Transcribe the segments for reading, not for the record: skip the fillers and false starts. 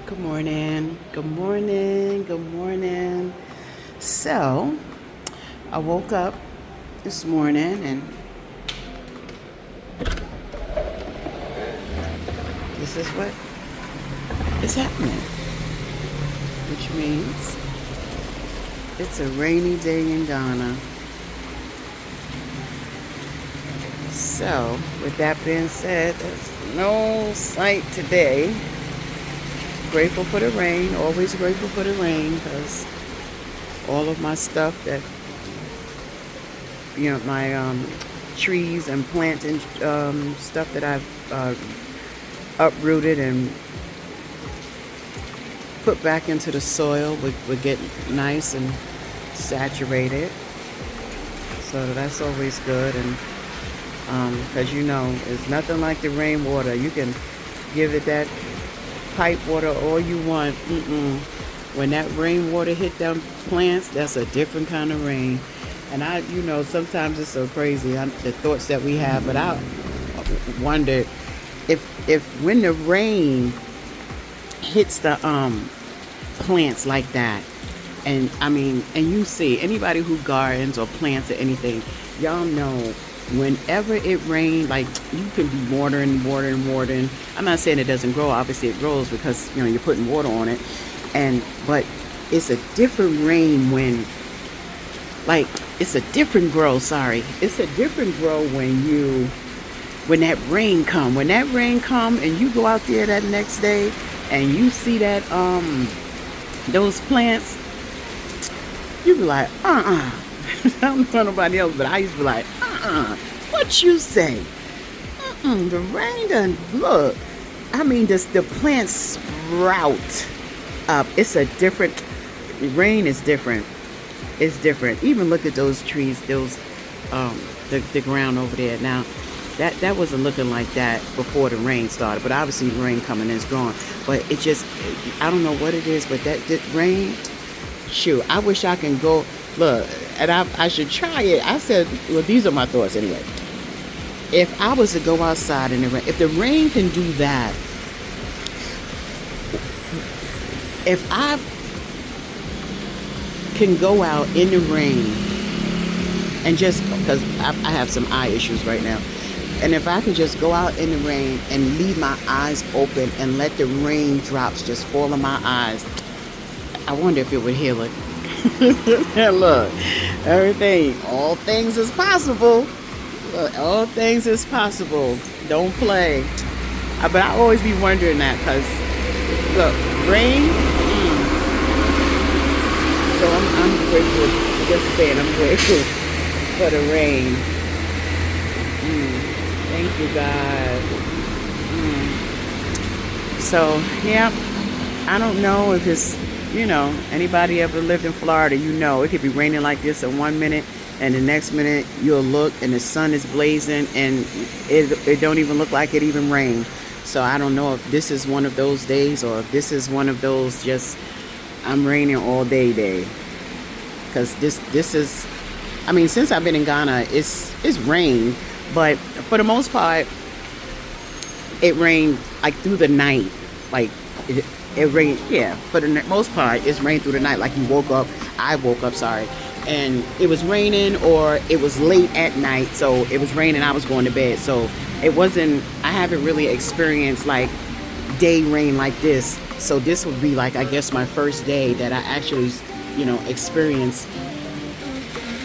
Good morning. Good morning. Good morning. So, I woke up this morning and this is what is happening, which means it's a rainy day in Ghana. So, with that being said, there's no sight today. Grateful for the rain, always grateful for the rain because all of my stuff that, my trees and plants and stuff that I've uprooted and put back into the soil would get nice and saturated. So that's always good. And because it's nothing like the rainwater. You can give it that pipe water all you want. When that rainwater hit them plants, that's a different kind of rain. And sometimes it's so crazy, the thoughts that we have. But I wonder if when the rain hits the plants like that, and you see anybody who gardens or plants or anything, y'all know. Whenever it rains, like you can be watering. I'm not saying it doesn't grow. Obviously, it grows because you're putting water on it. But it's a different rain it's a different grow. Sorry, it's a different grow when that rain come. When that rain come, and you go out there that next day, and you see that those plants, you be like, I don't know nobody else, but I used to be like, what you say? The rain done, look. The plants sprout up. It's a different, rain is different. It's different. Even look at those trees, the ground over there. Now, that wasn't looking like that before the rain started, but obviously the rain coming is gone. But it just, I don't know what it is, but that rain, shoot, I wish I can go, look, and I should try it. I said, well, these are my thoughts anyway. If I was to go outside in the rain, if the rain can do that, if I can go out in the rain and just, because I have some eye issues right now, and if I can just go out in the rain and leave my eyes open and let the raindrops just fall on my eyes, I wonder if it would heal it. Look, all things is possible. Look, all things is possible. Don't play. But I always be wondering that because, look, rain. So I'm grateful. Just saying, I'm grateful for the rain. Thank you, God. So, yeah, I don't know if it's, anybody ever lived in Florida, it could be raining like this in 1 minute and the next minute you'll look and the sun is blazing and it don't even look like it even rained. So I don't know if this is one of those days or if this is one of those just I'm raining all day. Because this is, since I've been in Ghana, it's rained, but for the most part, it rained like through the night, like it rained, yeah, for the most part, it's rained through the night. Like I woke up, and it was raining or it was late at night. So it was raining, I was going to bed. So I haven't really experienced like day rain like this. So this would be like, I guess, my first day that I actually, experienced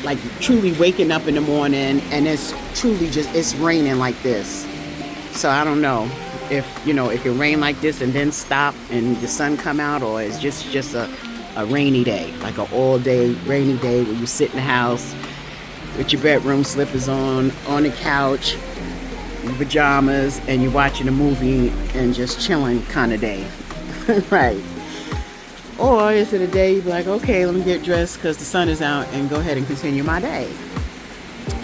like truly waking up in the morning and it's truly it's raining like this. So I don't know if it rain like this and then stop and the sun come out, or it's just a rainy day, like an all day rainy day where you sit in the house with your bedroom slippers on the couch, your pajamas, and you're watching a movie and just chilling kind of day. Right. Or is it a day you're like, okay, let me get dressed because the sun is out and go ahead and continue my day.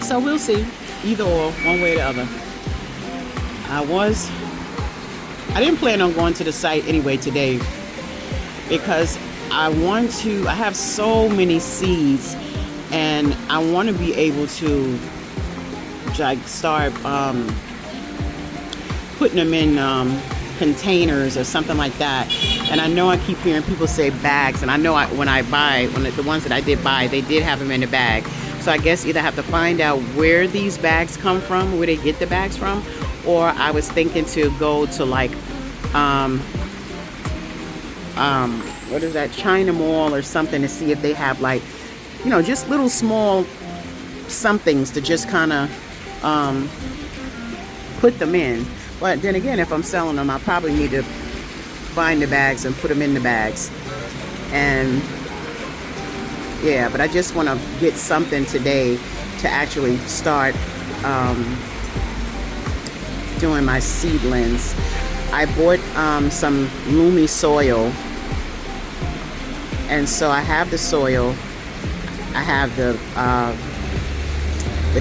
So we'll see, either or, one way or the other. I didn't plan on going to the site anyway today because I have so many seeds and I want to be able to like start putting them in containers or something like that. And I know I keep hearing people say bags, and I know when the ones that I did buy, they did have them in a bag. So I guess either have to find out where these bags come from, where they get the bags from, or I was thinking to go to like what is that, China Mall or something, to see if they have like, you know, just little small somethings to just kind of put them in. But then again, if I'm selling them, I probably need to find the bags and put them in the bags. And yeah, but I just want to get something today to actually start doing my seedlings. I bought some Lumi soil, and so I have the soil. I have the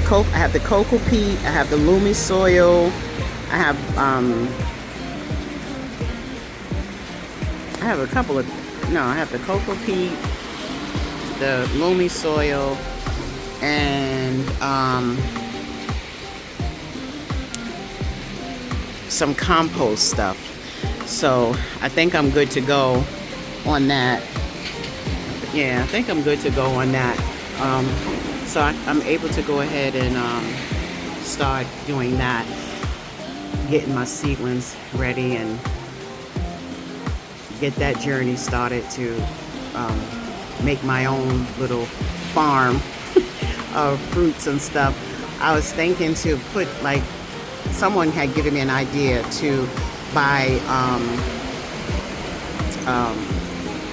cocoa peat. I have the Lumi soil. I have a couple of, no, I have the cocoa peat, the Lumi soil, and some compost stuff. So I think I'm good to go on that. Yeah, I think I'm good to go on that. So I'm able to go ahead and start doing that, getting my seedlings ready and get that journey started to make my own little farm of fruits and stuff. I was thinking to put, like, someone had given me an idea to buy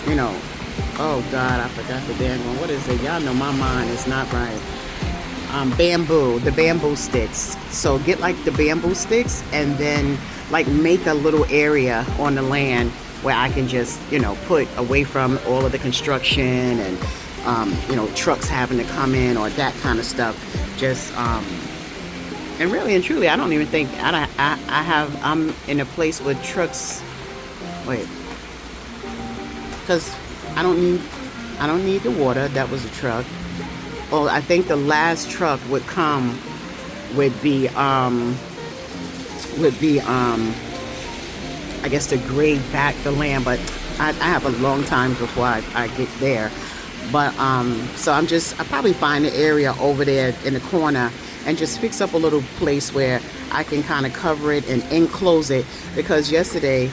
you know, oh God, I forgot the damn one. What is it? Y'all know my mind is not right. The bamboo sticks. So get like the bamboo sticks and then like make a little area on the land where I can just, you know, put away from all of the construction and, you know, trucks having to come in or that kind of stuff. Just, and really and truly, I don't even think, I'm in a place with trucks, wait, because I don't need the water. That was a truck. Well, I think the last truck would come with the I guess to grade back the land, but I have a long time before I get there. But so I probably find an area over there in the corner and just fix up a little place where I can kind of cover it and enclose it, because yesterday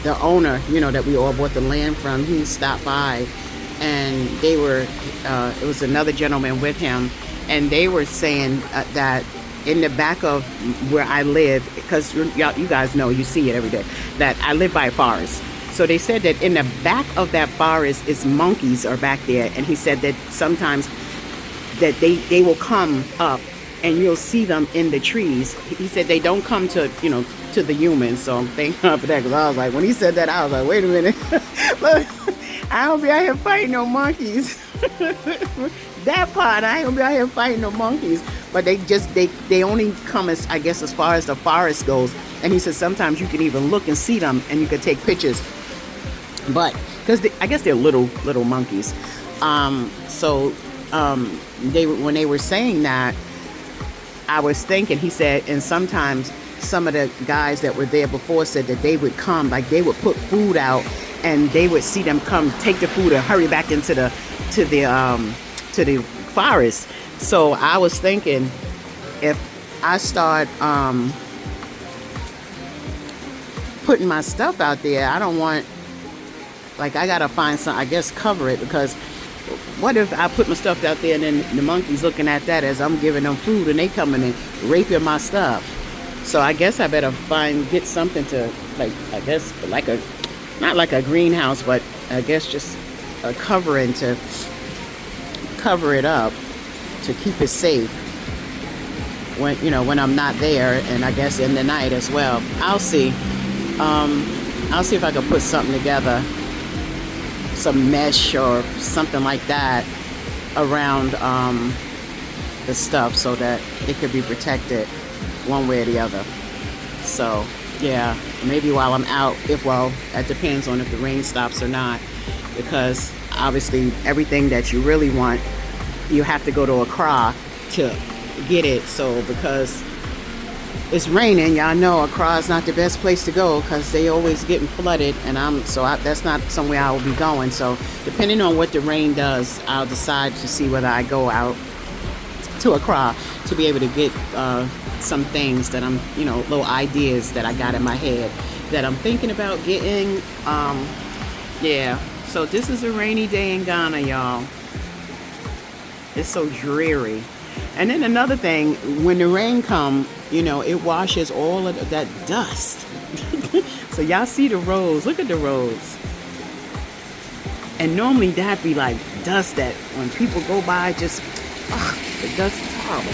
the owner, you know, that we all bought the land from, he stopped by, and they were, it was another gentleman with him, and they were saying that in the back of where I live, because you guys know, you see it every day, that I live by a forest. So they said that in the back of that forest is monkeys are back there, and he said that sometimes that they will come up and you'll see them in the trees. He said they don't come to, you know, to the humans. So I'm thanking God for that, because I was like, when he said that, I was like, wait a minute. Look, I don't be out here fighting no monkeys. That part, I ain't gonna be out here fighting no monkeys. But they only come as, I guess, as far as the forest goes. And he said sometimes you can even look and see them and you can take pictures. But because I guess they're little monkeys. So when they were saying that, I was thinking, he said, and sometimes some of the guys that were there before said that they would come, like they would put food out and they would see them come take the food and hurry back into the forest. So I was thinking, if I start putting my stuff out there, I don't want, like, I gotta find some, I guess, cover it, because what if I put my stuff out there and then the monkeys looking at that as I'm giving them food and they coming and raping my stuff? So I guess I better get something to, like, I guess like not like a greenhouse, but I guess just a covering to cover it up to keep it safe when, you know, when I'm not there, and I guess in the night as well. I'll see if I can put something together, some mesh or something like that around the stuff so that it could be protected one way or the other. So yeah, maybe while I'm out, that depends on if the rain stops or not, because obviously everything that you really want, you have to go to Accra to get it. So because it's raining. Y'all know Accra is not the best place to go because they always getting flooded, and that's not somewhere I will be going. So depending on what the rain does, I'll decide to see whether I go out to Accra to be able to get some things that I'm, little ideas that I got in my head that I'm thinking about getting. Yeah. So this is a rainy day in Ghana, y'all. It's so dreary. And then another thing, when the rain come, it washes all of that dust. So y'all see the roads. Look at the roads. And normally that'd be like dust that when people go by, just, the dust is horrible.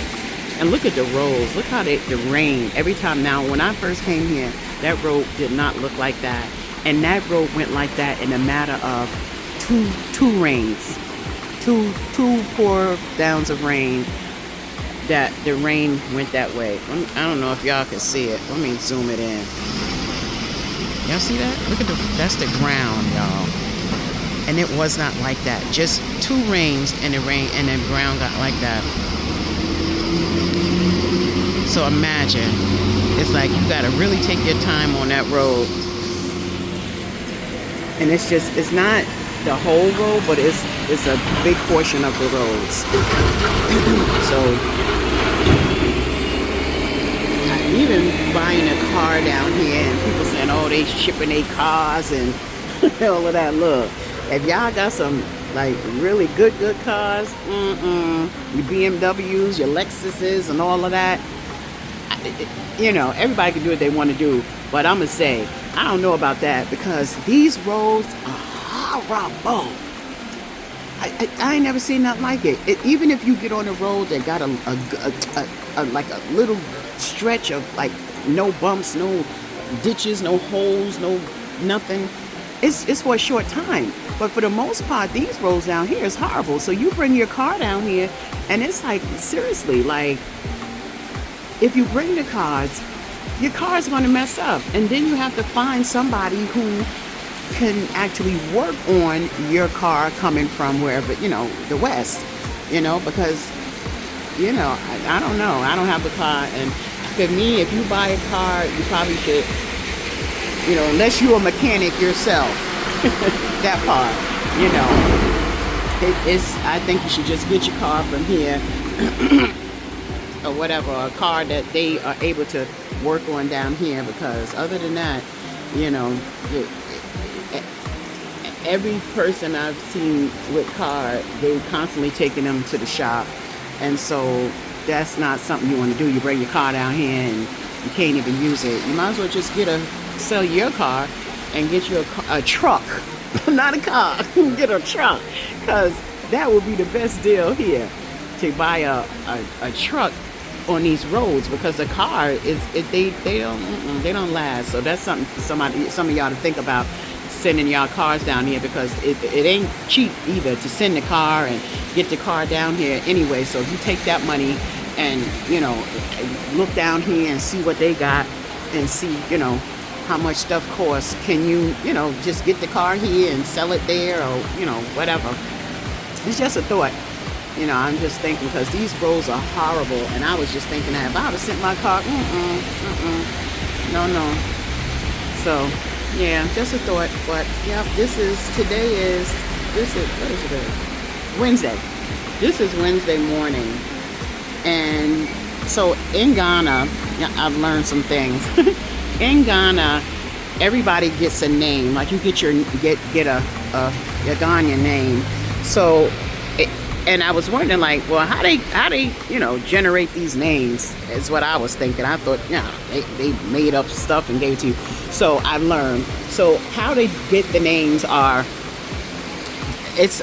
And look at the roads. Look how the rain, every time. Now, when I first came here, that road did not look like that. And that road went like that in a matter of two rains. Two pour downs of rain. That the rain went that way. I don't know if y'all can see it. Let me zoom it in. Y'all see that? Look at that's the ground, y'all. And it was not like that. Just 2 rains and the ground got like that. So imagine, it's like you gotta really take your time on that road. And it's not the whole road, but it's a big portion of the roads. So even buying a car down here and people saying, oh, they shipping their cars and all of that. Look, if y'all got some like really good cars, your BMWs, your Lexuses and all of that, everybody can do what they want to do. But I'm gonna say, I don't know about that because these roads are horrible. I ain't never seen nothing like it. Even if you get on a road that got like a little stretch of like no bumps, no ditches, no holes, no nothing, it's for a short time. But for the most part, these roads down here is horrible. So you bring your car down here and it's like, seriously, like if you bring the cars, your car's going to mess up, and then you have to find somebody who can actually work on your car coming from wherever, the west, because, I don't know. I don't have a car. And for me, if you buy a car, you probably should, unless you're a mechanic yourself, that part, I think you should just get your car from here or whatever, a car that they are able to work on down here, because other than that, every person I've seen with car, they constantly taking them to the shop, and so that's not something you want to do. You bring your car down here and you can't even use it. You might as well just sell your car and get you a truck, not a car. Get a truck, because that would be the best deal here, to buy a truck on these roads, because the car they don't last. So that's something for some of y'all to think about, sending y'all cars down here, because it ain't cheap either to send the car and get the car down here anyway. So if you take that money and look down here and see what they got and see how much stuff costs, can you just get the car here and sell it there, or whatever. It's just a thought. I'm just thinking, because these roads are horrible, and I was just thinking that if I would have sent my car, no. So, yeah, just a thought. But, yeah, what is today? Wednesday. This is Wednesday morning. And so in Ghana, I've learned some things. In Ghana, everybody gets a name. Like you get a Ghanaian name. So, and I was wondering, like, well, how they generate these names is what I was thinking. I thought, they made up stuff and gave it to you. So I learned. So how they get the names are, it's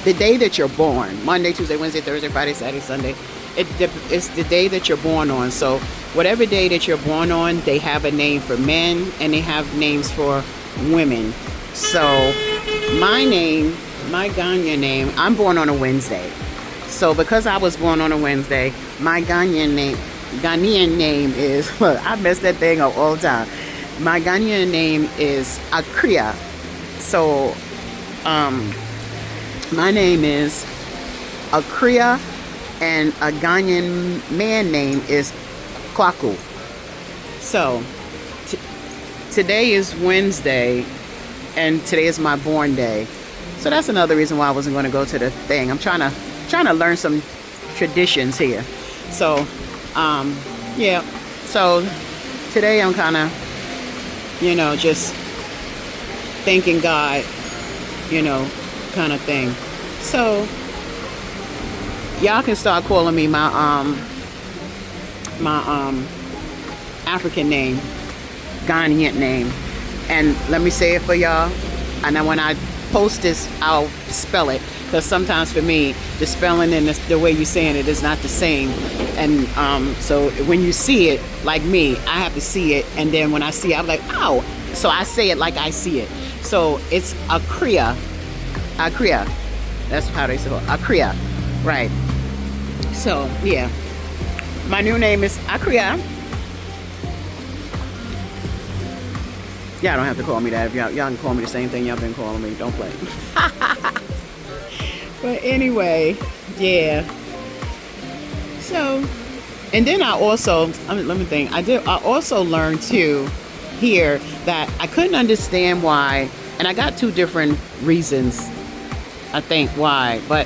the day that you're born. Monday, Tuesday, Wednesday, Thursday, Friday, Saturday, Sunday. It's the day that you're born on. So whatever day that you're born on, they have a name for men and they have names for women. So my Ghanaian name, I'm born on a Wednesday. So because I was born on a Wednesday, my Ghanaian name is, look, I mess that thing up all the time. My Ghanaian name is Accra. So my name is Accra, and a Ghanaian man name is Kwaku. So today is Wednesday, and today is my born day. So that's another reason why I wasn't going to go to the thing. I'm trying to learn some traditions here. So yeah. So today I'm kind of, just thanking God, kind of thing. So y'all can start calling me my African name, Ghanaian name. And let me say it for y'all. And then when I post this, I'll spell it, because sometimes for me the spelling and the way you're saying it is not the same. And so when you see it, like me, I have to see it, and then when I see it, I'm like, oh, so I say it like I see it. So it's Accra. That's how they say it. Accra, right? So yeah, my new name is Accra. Y'all don't have to call me that. If y'all can call me the same thing y'all been calling me. Don't play. But anyway, yeah. So, and then I also, let me think. I also learned too here that I couldn't understand why, and I got two different reasons, I think, why. But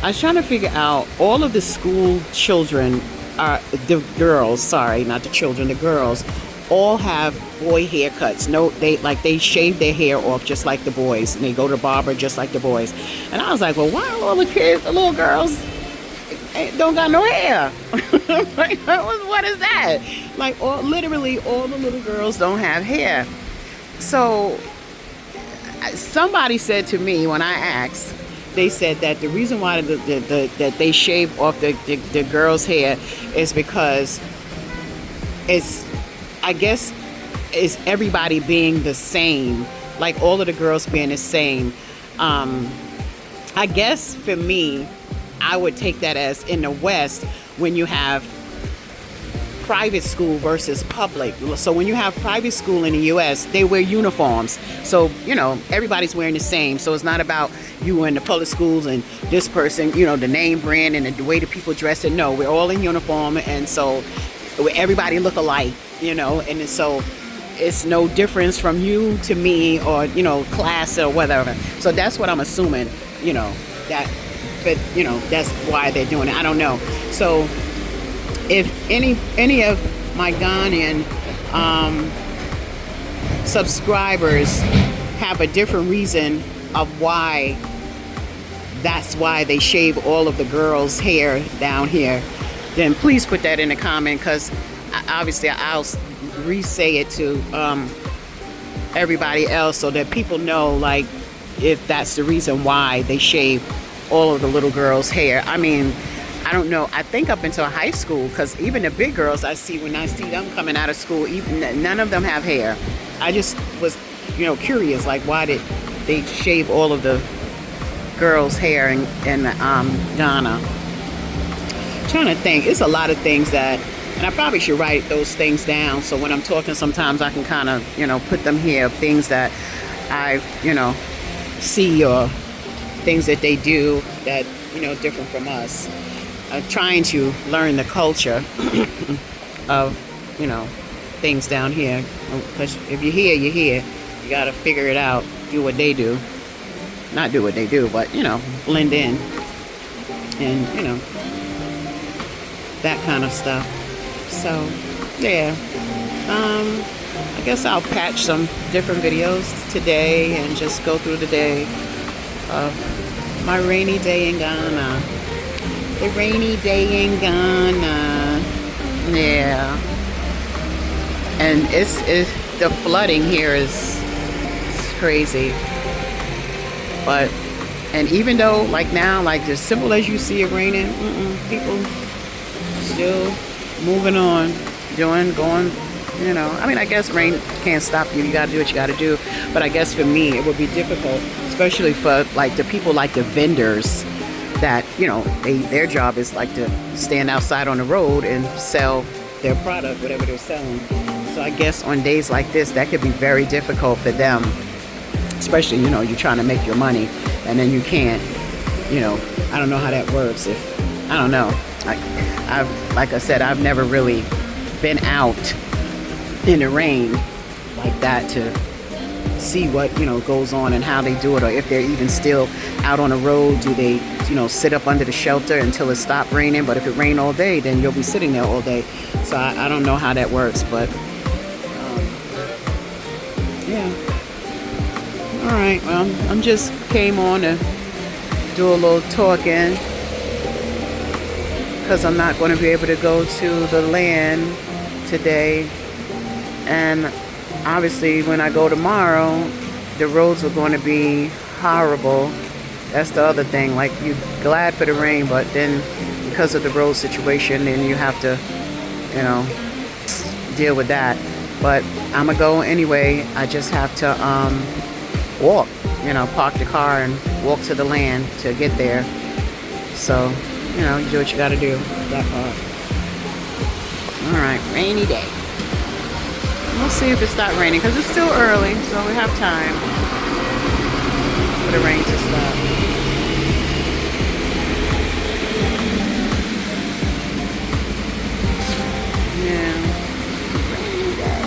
I was trying to figure out, all of the school children are, the girls, sorry, not the children, the girls, all have boy haircuts. No, they shave their hair off just like the boys, and they go to the barber just like the boys. And I was like, well, why all the kids, the little girls, don't got no hair? Like, what is that? Like, literally all the little girls don't have hair. So somebody said to me when I asked, they said that the reason why that they shave off the girls' hair is because it's, I guess, is everybody being the same, like all of the girls being the same. I guess for me, I would take that as, in the West, when you have private school versus public. So when you have private school in the US, they wear uniforms. So, everybody's wearing the same. So it's not about you in the public schools and this person, the name brand and the way the people dress it. No, we're all in uniform, and so everybody look alike, and so it's no difference from you to me, or class or whatever. So that's what I'm assuming, that, but that's why they're doing it. I don't know. So if any of my Ghanaian subscribers have a different reason of why, that's why they shave all of the girls' hair down here, then please put that in the comment, because obviously I'll re-say it to everybody else, so that people know, like, if that's the reason why they shave all of the little girls' hair. I mean, I don't know. I think up until high school, because even the big girls I see, when I see them coming out of school, even none of them have hair. I just was, curious, like, why did they shave all of the girls' hair in Ghana? I'm trying to think. It's a lot of things that, and I probably should write those things down, so when I'm talking, sometimes I can kind of, put them here, things that I, see, or things that they do that, different from us. I'm trying to learn the culture of, things down here. Because if you're here, you're here. You got to figure it out, do what they do. Not do what they do, but, blend in. And, that kind of stuff. So, yeah. I guess I'll patch some different videos today and just go through the day of my rainy day in Ghana. The rainy day in Ghana. Yeah. And it's the flooding here is crazy. But, and even though, like now, like as simple as you see it raining, people still moving on, going, I mean, I guess rain can't stop you. You got to do what you got to do. But I guess for me, it would be difficult, especially for like the people, like the vendors that, their job is like to stand outside on the road and sell their product, whatever they're selling. So I guess on days like this, that could be very difficult for them, especially, you're trying to make your money and then you can't, I don't know how that works. I don't know. Like I said, I've never really been out in the rain like that to see what, you know, goes on and how they do it, or if they're even still out on the road. Do they, you know, sit up under the shelter until it stops raining? But if it rained all day, then you'll be sitting there all day. So I don't know how that works, but yeah. All right, well, I'm just came on to do a little talking because I'm not going to be able to go to the land today. And obviously when I go tomorrow, the roads are going to be horrible. That's the other thing. Like, you're glad for the rain, but then because of the road situation, then you have to, you know, deal with that. But I'm gonna go anyway. I just have to walk, you know, park the car and walk to the land to get there. So, you know, you do what you gotta do, that part. All right, rainy day. We'll see if it stops raining, because it's still early, so we have time for the rain to stop. Yeah. Rainy day.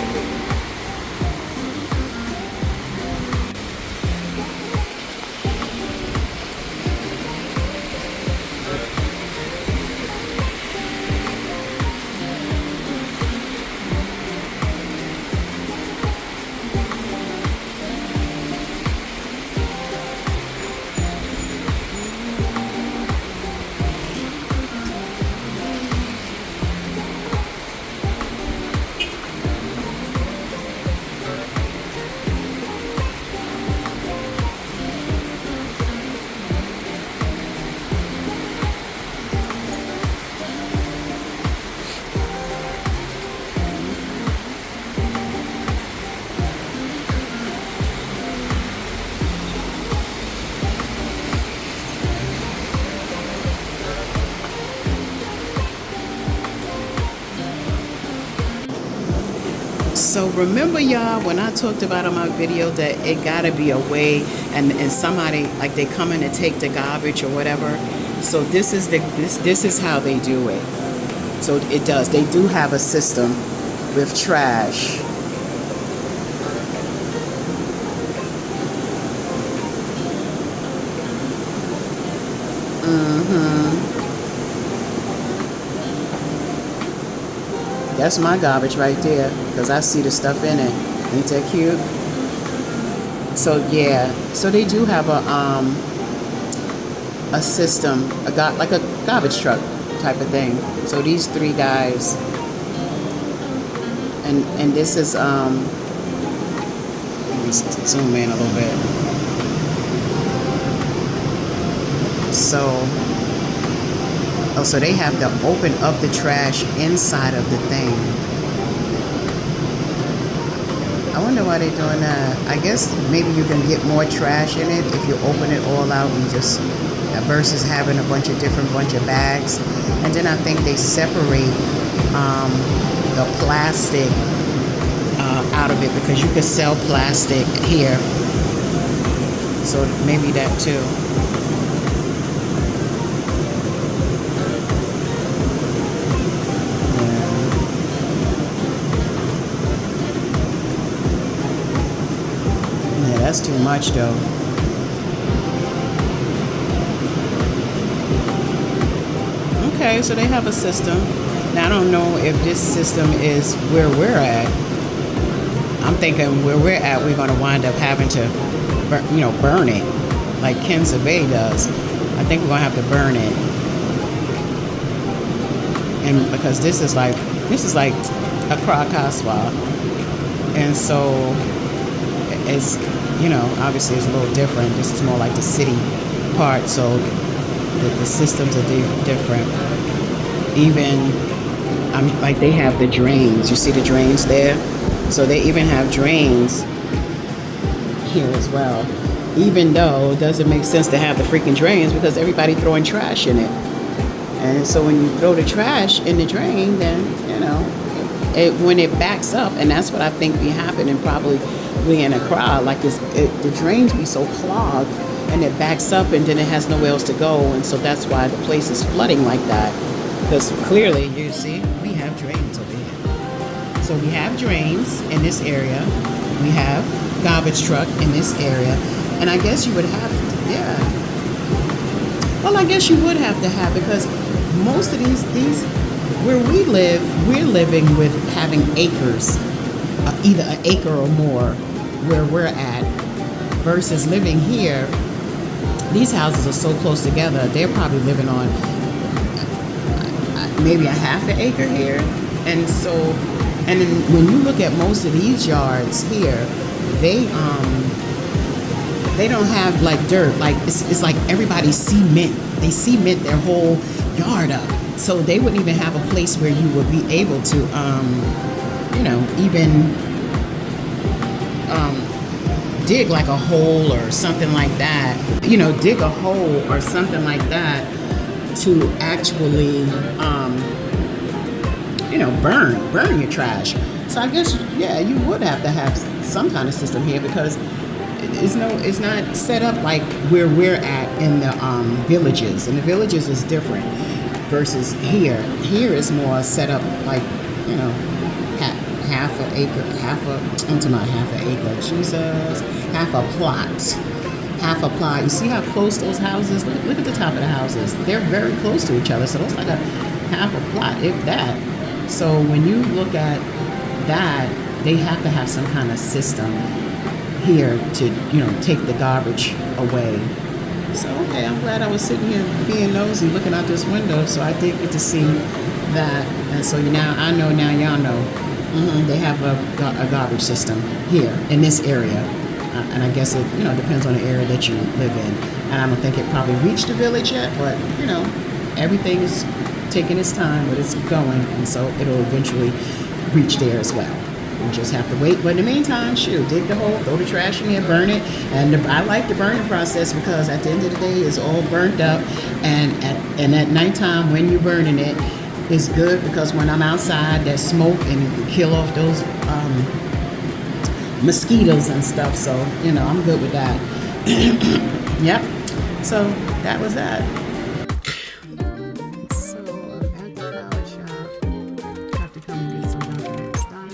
So remember, y'all, when I talked about on my video that it gotta be a way, and somebody, like, they come in to take the garbage or whatever. So this is this is how they do it. So it does. They do have a system with trash. That's my garbage right there, because I see the stuff in it. Ain't that cute? So yeah, so they do have a system, like a garbage truck type of thing. So these three guys, and this is let me zoom in a little bit. So so they have to open up the trash inside of the thing. I wonder why they're doing that. I guess maybe you can get more trash in it if you open it all out and just, versus having a bunch of bags. And then I think they separate the plastic out of it, because you could sell plastic here. So maybe that too. That's too much though. Okay, so they have a system. Now I don't know if this system is where we're at. I'm thinking where we're at, we're gonna wind up having to, burn it, like Kenza Bay does. I think we're gonna have to burn it, and because this is like Accra Kaswa, and so it's, obviously it's a little different. This is more like the city part, so the systems are different. Even, like they have the drains. You see the drains there? So they even have drains here as well. Even though it doesn't make sense to have the freaking drains, because everybody throwing trash in it. And so when you throw the trash in the drain, then, when it backs up, and that's what I think be happening probably in Accra, like the drains be so clogged, and it backs up, and then it has nowhere else to go, and so that's why the place is flooding like that. Because clearly, you see, we have drains over here. So we have drains in this area. We have garbage truck in this area. And I guess you would have, yeah. Well, I guess you would have to have, because most of these, where we live, we're living with having acres, either an acre or more where we're at, versus living here. These houses are so close together, they're probably living on maybe a half an acre here. And so, and then when you look at most of these yards here, they don't have like dirt. Like it's like everybody cement. They cement their whole yard up. So they wouldn't even have a place where you would be able to, even dig like a hole or something like that. Dig a hole or something like that to actually, burn your trash. So I guess, yeah, you would have to have some kind of system here, because it's not set up like where we're at in the villages. And the villages is different versus here. Here is more set up like, half an acre, Jesus, half a plot. You see how close those houses, look at the top of the houses. They're very close to each other. So it's like a half a plot, if that. So when you look at that, they have to have some kind of system here to, take the garbage away. So, okay, I'm glad I was sitting here being nosy, looking out this window, so I did get to see that. And so I know now y'all know, they have a garbage system here in this area. And I guess it, depends on the area that you live in. And I don't think it probably reached the village yet, but, everything is taking its time, but it's going. And so it'll eventually reach there as well. We just have to wait. But in the meantime, dig the hole, throw the trash in there, burn it. And I like the burning process, because at the end of the day, it's all burnt up. And at nighttime, when you're burning it, it's good, because when I'm outside, there's smoke and you can kill off those mosquitoes and stuff. So, I'm good with that. Yep. So that was that. So at the flower shop, I have to come and get some documents done.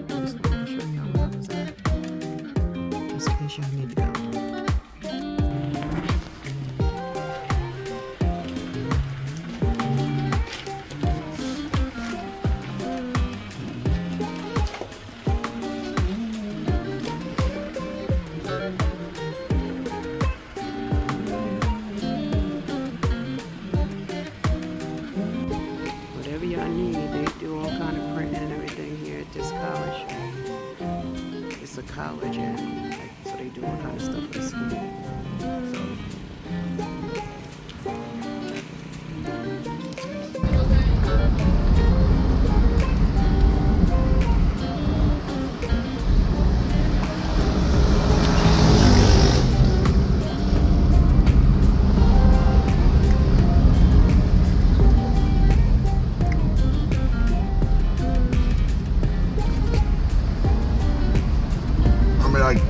Just want to show y'all where I was at, just in case y'all need to go. Y'all need, they do all kind of printing and everything here at this college. It's a college, and so they do all kind of stuff for the school. Like